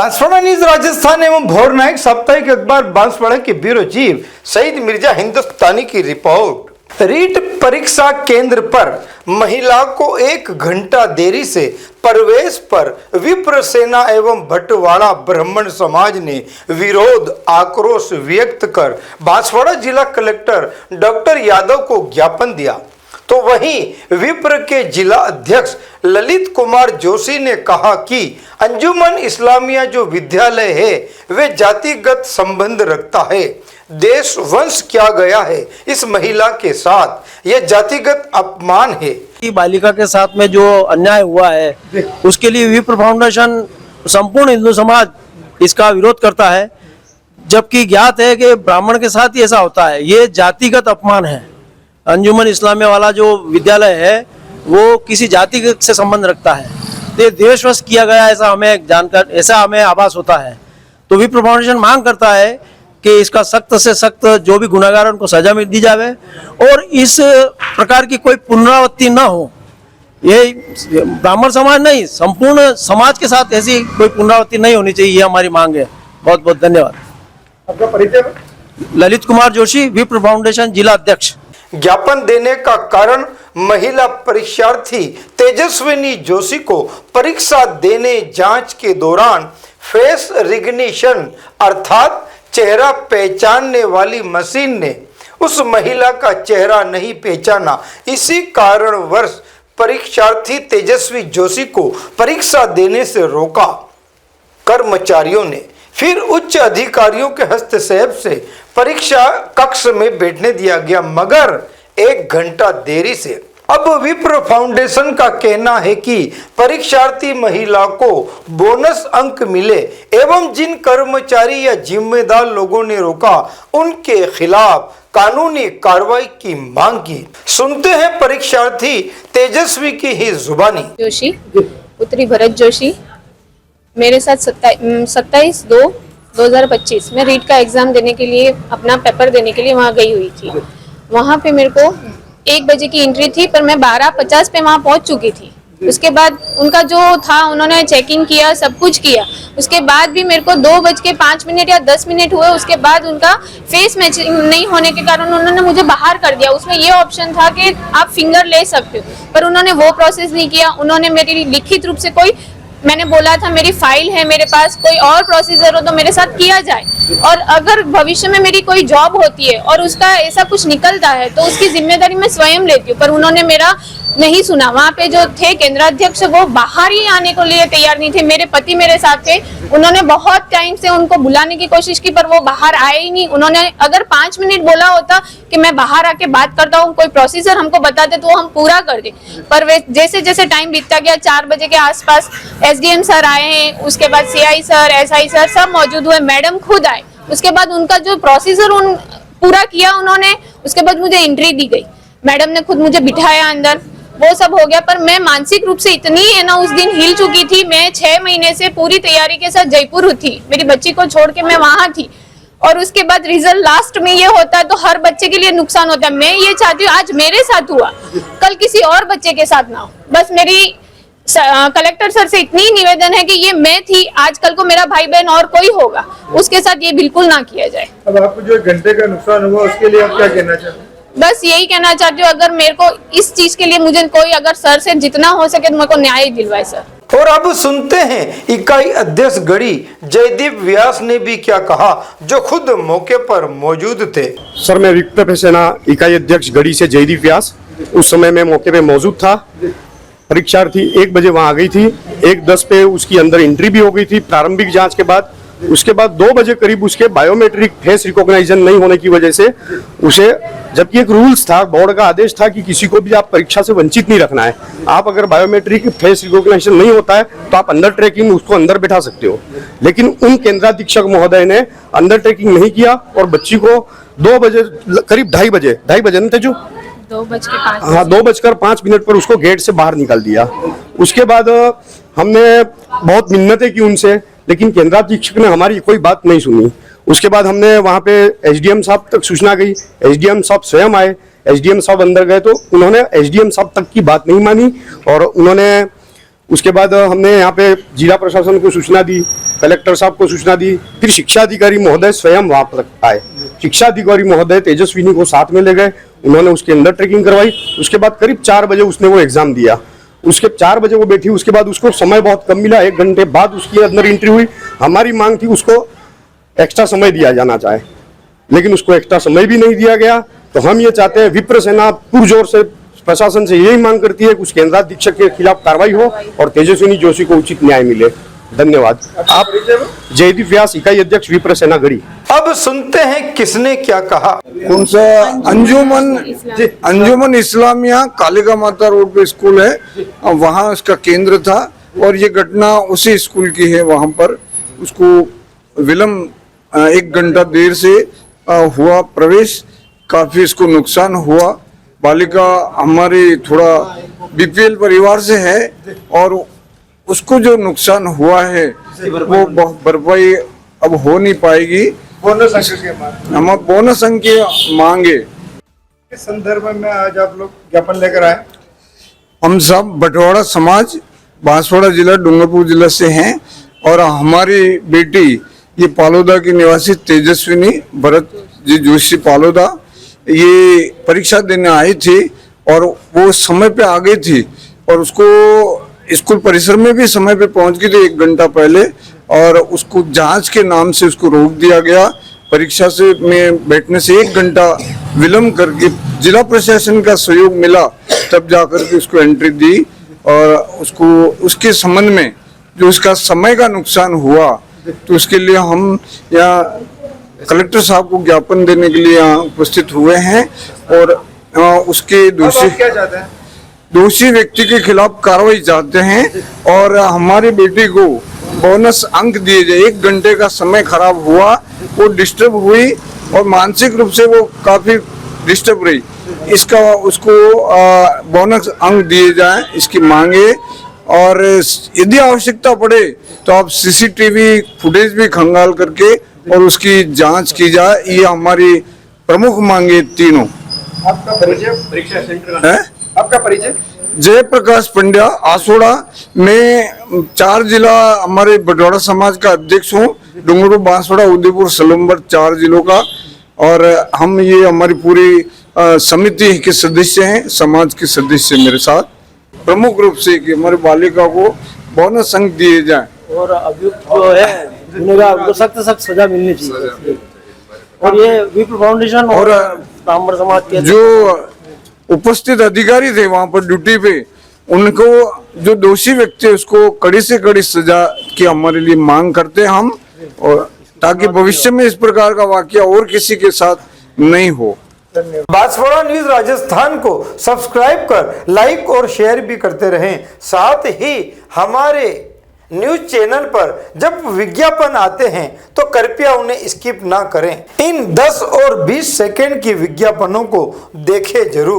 Banswara news Rajasthan एवं भोर नायक साप्ताहिक अखबार बांसवाड़ा के ब्यूरो चीफ सईद मिर्जा हिंदुस्तानी की रिपोर्ट। रीट परीक्षा केंद्र पर महिला को 1 घंटा देरी से प्रवेश पर विप्र सेना एवं भटवाड़ा ब्राह्मण समाज ने विरोध आक्रोश व्यक्त कर बांसवाड़ा जिला कलेक्टर डॉक्टर यादव को ज्ञापन दिया। तो वहीं विप्र के जिला अध्यक्ष ललित कुमार जोशी ने कहा कि अंजुमन इस्लामिया जो विद्यालय है वे जातिगत संबंध रखता है। देश वंश किया गया है इस महिला के साथ, यह जातिगत अपमान है। बालिका के साथ में जो अन्याय हुआ है उसके लिए विप्र फाउंडेशन संपूर्ण हिंदू समाज इसका विरोध करता है, जबकि ज्ञात है कि ब्राह्मण के साथ ही ऐसा होता है। ये जातिगत अपमान है। अंजुमन इस्लामिया वाला जो विद्यालय है वो किसी जाति से संबंध रखता है, तो देशवश किया गया ऐसा हमें जानकर ऐसा हमें आभास होता है। तो विप्र फाउंडेशन मांग करता है कि इसका सख्त से सख्त जो भी गुनाहगार है उनको सजा में दी जावे और इस प्रकार की कोई पुनरावृत्ति न हो। ये ब्राह्मण समाज नहीं, संपूर्ण समाज के साथ ऐसी कोई पुनरावृत्ति नहीं होनी चाहिए, ये हमारी मांग है। बहुत बहुत धन्यवाद। आपका परिचय? ललित कुमार जोशी, विप्र फाउंडेशन जिला अध्यक्ष। ज्ञापन देने का कारण महिला परीक्षार्थी तेजस्विनी जोशी को परीक्षा देने जांच के दौरान फेस रिकग्निशन अर्थात चेहरा पहचानने वाली मशीन ने उस महिला का चेहरा नहीं पहचाना। इसी कारणवश परीक्षार्थी तेजस्वी जोशी को परीक्षा देने से रोका। कर्मचारियों ने फिर उच्च अधिकारियों के हस्तक्षेप से परीक्षा कक्ष में बैठने दिया गया, मगर 1 घंटा देरी से। अब विप्र फाउंडेशन का कहना है कि परीक्षार्थी महिला को बोनस अंक मिले एवं जिन कर्मचारी या जिम्मेदार लोगों ने रोका उनके खिलाफ कानूनी कार्रवाई की मांग की। सुनते हैं परीक्षार्थी तेजस्वी की ही जुबानी। जोशी, पुत्री भरत जोशी, मेरे साथ 27/2/2025 में रीट का एग्जाम देने के लिए अपना पेपर देने के लिए वहाँ गई हुई थी। वहाँ पे मेरे को 1 बजे की एंट्री थी, पर मैं 12:50 पे वहाँ पहुँच चुकी थी। उसके बाद उनका जो था उन्होंने चेकिंग किया, सब कुछ किया। उसके बाद भी मेरे को 2:05 या 10 मिनट हुए। उसके बाद उनका फेस मैचिंग नहीं होने के कारण उन्होंने मुझे बाहर कर दिया। उसमें ये ऑप्शन था कि आप फिंगर ले सकते हो, पर उन्होंने वो प्रोसेस नहीं किया। उन्होंने मेरी लिखित रूप से कोई, मैंने बोला था मेरी फाइल है मेरे पास, कोई और प्रोसीजर हो तो मेरे साथ किया जाए, और अगर भविष्य में मेरी कोई जॉब होती है और उसका ऐसा कुछ निकलता है तो उसकी जिम्मेदारी मैं स्वयं लेती हूँ। पर उन्होंने मेरा नहीं सुना। वहाँ पे जो थे केंद्राध्यक्ष वो बाहर ही आने को लिए तैयार नहीं थे। मेरे पति मेरे साथ थे, उन्होंने बहुत टाइम से उनको बुलाने की कोशिश की पर वो बाहर आए ही नहीं। उन्होंने अगर 5 मिनट बोला होता कि मैं बाहर आके बात करता हूँ, कोई प्रोसीजर हमको बताते तो हम पूरा कर दे, पर वे जैसे जैसे टाइम बीतता गया 4 बजे के आसपास एसडीएम सर आए हैं, उसके बाद सीआई सर, एसआई सर सब मौजूद हुए, मैडम खुद आए। उसके बाद उनका जो प्रोसीजर पूरा किया उन्होंने, उसके बाद मुझे एंट्री दी गई। मैडम ने खुद मुझे बिठाया अंदर, वो सब हो गया। पर मैं मानसिक रूप से इतनी है ना उस दिन हिल चुकी थी। मैं 6 महीने से पूरी तैयारी के साथ जयपुर थी, मेरी बच्ची को छोड़ के मैं वहां थी, और उसके बाद रिजल्ट लास्ट में ये होता है तो हर बच्चे के लिए नुकसान होता है। मैं ये चाहती हूँ आज मेरे साथ हुआ, कल किसी और बच्चे के साथ ना हो। बस मेरी कलेक्टर सर से इतनी निवेदन है कि ये मैं थी, आजकल को मेरा भाई बहन और कोई होगा उसके साथ ये बिल्कुल ना किया जाए। अब आपको जो 1 घंटे का नुकसान हुआ उसके लिए आप क्या कहना चाहते हैं? बस यही कहना चाहती हूँ, अगर मेरे को इस चीज के लिए मुझे कोई अगर सर से जितना हो सके तो मेरे को न्याय दिलवाए सर। और अब सुनते हैं इकाई अध्यक्ष गढ़ी जयदीप व्यास ने भी क्या कहा, जो खुद मौके पर मौजूद थे। सर, मैं विप्र सेना इकाई अध्यक्ष गढ़ी से जयदीप व्यास, उस समय मैं मौके पे मौजूद था। परीक्षार्थी 1 बजे वहां आ गई थी, 1:10 पे उसकी अंदर एंट्री भी हो गई थी प्रारंभिक जांच के बाद। उसके बाद 2 बजे करीब उसके बायोमेट्रिक फेस रिकॉग्निशन नहीं होने की वजह से उसे, जबकि एक रूल्स था, बोर्ड का आदेश था कि किसी को भी आप परीक्षा से वंचित नहीं रखना है। आप अगर बायोमेट्रिक फेस रिकॉग्निशन नहीं होता है तो आप अंदर ट्रैकिंग उसको अंदर बैठा सकते हो, लेकिन उन केंद्राधीक्षक महोदय ने अंदर ट्रैकिंग नहीं किया और बच्ची को 2 बजे करीब 2:30 बजे थे जो 2:05 पर उसको गेट से बाहर निकाल दिया। उसके बाद हमने बहुत मिन्नतें की उनसे, लेकिन केंद्राधीक्षक ने हमारी कोई बात नहीं सुनी। उसके बाद हमने वहाँ पे एसडीएम साहब तक सूचना गई, एसडीएम साहब स्वयं आए, एसडीएम साहब अंदर गए तो उन्होंने एसडीएम साहब तक की बात नहीं मानी और उन्होंने उसके बाद हमने यहाँ पे जिला प्रशासन को सूचना दी, कलेक्टर साहब को सूचना दी, फिर शिक्षा अधिकारी महोदय स्वयं वहां पर आए। शिक्षा अधिकारी महोदय तेजस्विनी को साथ में ले गए, उन्होंने उसके अंदर ट्रैकिंग करवाई। उसके बाद करीब 4 बजे उसने वो एग्जाम दिया। उसके 4 बजे वो बैठी, उसके बाद उसको समय बहुत कम मिला, 1 घंटे बाद उसके अंदर एंट्री हुई। हमारी मांग थी उसको एक्स्ट्रा समय दिया जाना चाहे, लेकिन उसको एक्स्ट्रा समय भी नहीं दिया गया। तो हम ये चाहते हैं, विप्र सेना पुरजोर से प्रशासन से यही मांग करती है कि उस केंद्राधीक्षक के खिलाफ कार्रवाई हो और तेजस्विनी जोशी को उचित न्याय मिले। धन्यवाद। आप जयदीप व्यास, इकाई अध्यक्ष विप्र सेना गढ़ी। अब सुनते हैं किसने क्या कहा। कौन सा अंजुमन इस्लामिया कालिका माता रोड पे स्कूल है, वहाँ उसका केंद्र था और ये घटना उसी स्कूल की है। वहाँ पर उसको विलम्ब 1 घंटा देर से हुआ प्रवेश, काफी इसको नुकसान हुआ। बालिका हमारी थोड़ा बीपीएल परिवार से है और उसको जो नुकसान हुआ है वो भरपाई अब हो नहीं पाएगी। हम बोनस अंक की मांगे इस संदर्भ में आज आप लोग ज्ञापन लेकर आए। हम सब बटवाड़ा समाज बांसवाड़ा जिला डूंगरपुर जिला से हैं और हमारी बेटी ये पालोदा की निवासी तेजस्विनी भरत जी जोशी पालोदा ये परीक्षा देने आई थी और वो समय पे आ गई थी और उसको स्कूल परिसर में भी समय पे पहुंच गई थी 1 घंटा पहले और उसको जांच के नाम से उसको रोक दिया गया। परीक्षा से में बैठने से 1 घंटा विलम्ब करके जिला प्रशासन का सहयोग मिला, तब जाकर के उसको एंट्री दी और उसको उसके संबंध में जो उसका समय का नुकसान हुआ तो उसके लिए हम यहाँ कलेक्टर साहब को ज्ञापन देने के लिए यहाँ उपस्थित हुए हैं और उसके दोषी व्यक्ति के खिलाफ कार्रवाई चाहते हैं और हमारी बेटी को बोनस अंक दिए जाए। 1 घंटे का समय खराब हुआ, वो डिस्टर्ब हुई और मानसिक रूप से वो काफी डिस्टर्ब रही, इसका उसको बोनस अंक दिए जाए, इसकी मांगे। और यदि आवश्यकता पड़े तो आप सीसीटीवी फुटेज भी खंगाल करके और उसकी जांच की जाए, ये हमारी प्रमुख मांगे तीनों। आपका परिचय? परीक्षा सेंटर है आपका परिचय? जयप्रकाश पंड्या, आसोड़ा। मैं 4 जिला हमारे बटवाड़ा समाज का अध्यक्ष हूँ, डूंगरपुर, बांसवाड़ा, उदयपुर, सलूमबर 4 जिलों का। और हम ये हमारी पूरी समिति के सदस्य हैं, समाज के सदस्य मेरे साथ, प्रमुख रूप से कि हमारी बालिका को बोनस अंक दिए जाए और अभियुक्त जो है उनको सख्त सख्त सजा मिलनी चाहिए। और ये विप्र फाउंडेशन और ब्राह्मण समाज के जो उपस्थित अधिकारी थे वहां पर ड्यूटी पे, उनको जो दोषी व्यक्ति है उसको कड़ी से कड़ी सजा की हमारे लिए मांग करते हैं हम, और ताकि भविष्य में इस प्रकार का वाकया और किसी के साथ नहीं हो। बांसवाड़ा न्यूज राजस्थान को सब्सक्राइब कर लाइक और शेयर भी करते रहें। साथ ही हमारे न्यूज चैनल पर जब विज्ञापन आते हैं तो कृपया उन्हें स्किप ना करें। इन 10 और 20 सेकंड की विज्ञापनों को देखें जरूर।